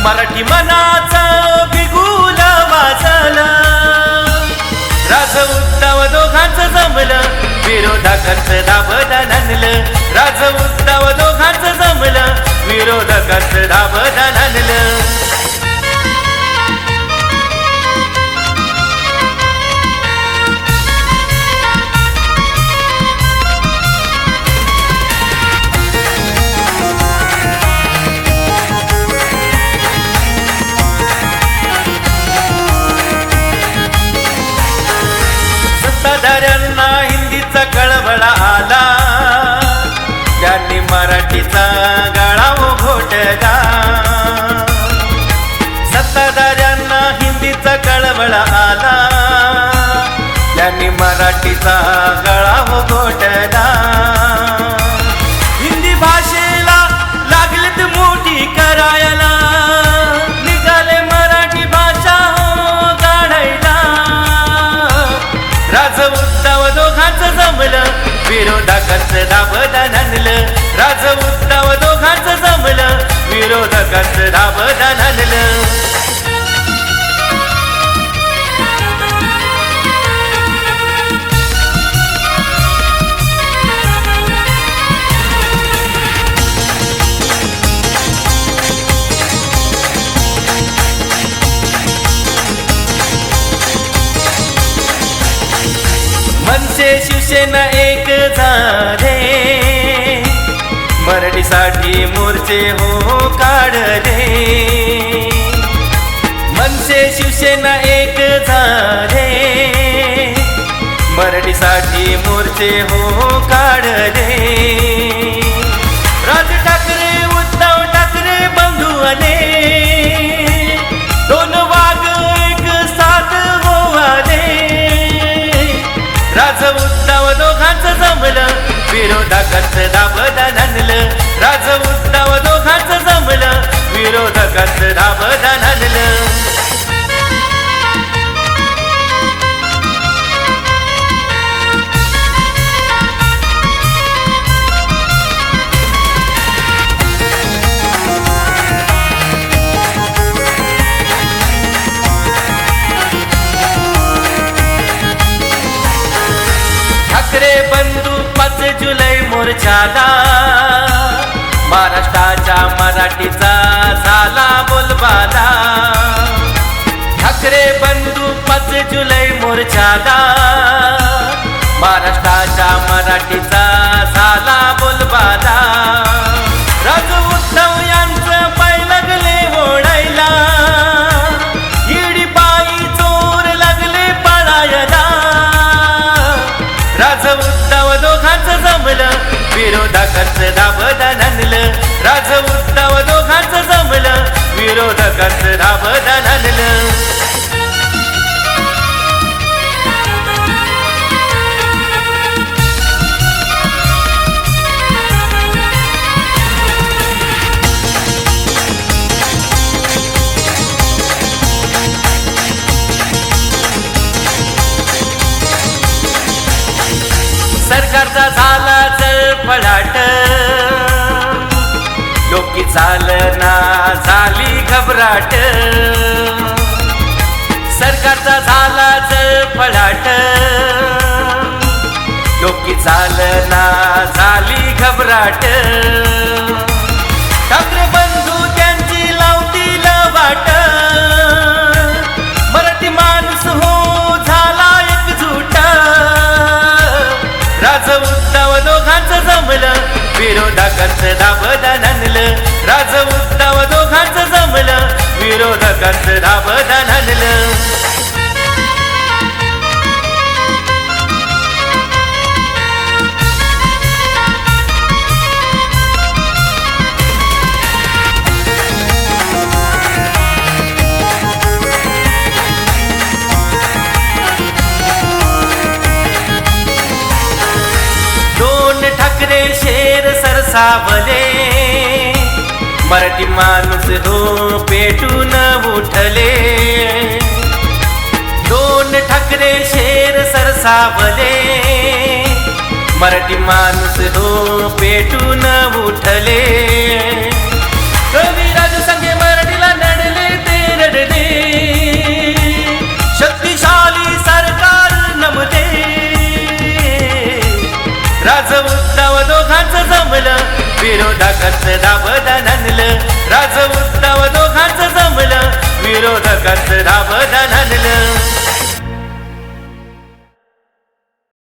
मराठी मनाचं बिगुल वाजलं, राज उद्धव दोघांचं जमलं, विरोधकांचं दाबदान आणलं. राज उद्धव दोघांचं जमलं, विरोधकांचं दाबदान आणलं. सत्ताधाऱ्यांना हिंदीचा कळवळा आला, त्यांनी मराठीचा गळा घोटला. सत्ताधाऱ्यांना हिंदीचा कळवळा आला, त्यांनी मराठीचा गळा घोटला. हिंदी भाषेला लागलेत मोठी करायला, निघाले मराठी भाषा काढायला. राज उद्धव दोघांचं जमलं, विरोधकांचं दाबदान आणलं. राज उद्धव दोघांचं जमलं, विरोधकांचं दाबदान आणलं. मनसे शिवसेना एक झाले, मराठीसाठी मोर्चे हो काढले. मनसे शिवसेना एक झाले, मराठीसाठी मोर्चे हो काढले. राज ठाकरे उद्धव ठाकरे बंधू आले, दोन वाघ एक साथ हो आले. राज उद्धव दोघांचं जमलं, विरोधकांचं दाबदान आणलं. राज उद्धव दोघांचं जमलं, विरोधकांचं दाबदान आणलं. ठाकरे बंधू 5 जुलै मोर्चाला, महाराष्ट्राच्या मराठीचा झाला बोलबाला. ठाकरे बंधू 5 जुलै मोर्चाला, महाराष्ट्राच्या मराठीचा झाला बोलबाला. राज उद्धव यांचं पाय लागले ओढायला, इडी पायी चोर लागले पळायला. राज उद्धव दोघांचं जमलं, विरोधकांचं दाबदान आणलं. राज उद्धव दोघांचं जमलं, विरोधकांचं दाबदान आणलं. सरकारचा झाला जळफळाट, डोकी चालना झाली घबराट. सरकारचा झाला जळफळाट, डोकी चालना झाली घबराट. ठाकरे बंधू त्यांची लावतील वाट, मराठी माणूस हो झाला एकजूट. राज उद्धव दोघांचं जमलं, विरोधकांचं दाबदान आणलं. राज उद्धव दोघांचं जमलं, विरोधकांचं दाबदान आणलं. ठाकरे शेर सरसावले, मराठी माणूस हो पेटून उठले. दोन ठाकरे शेर सरसावले, मराठी माणूस हो पेटून उठले. कवी राजू संगे मराठीला नडले. उद्धव दोघांचं जमलं, विरोधकांचं दाबदान आणलं. राज उद्धव दोघांचं जमलं, विरोधकांचं दाबदान आणलं.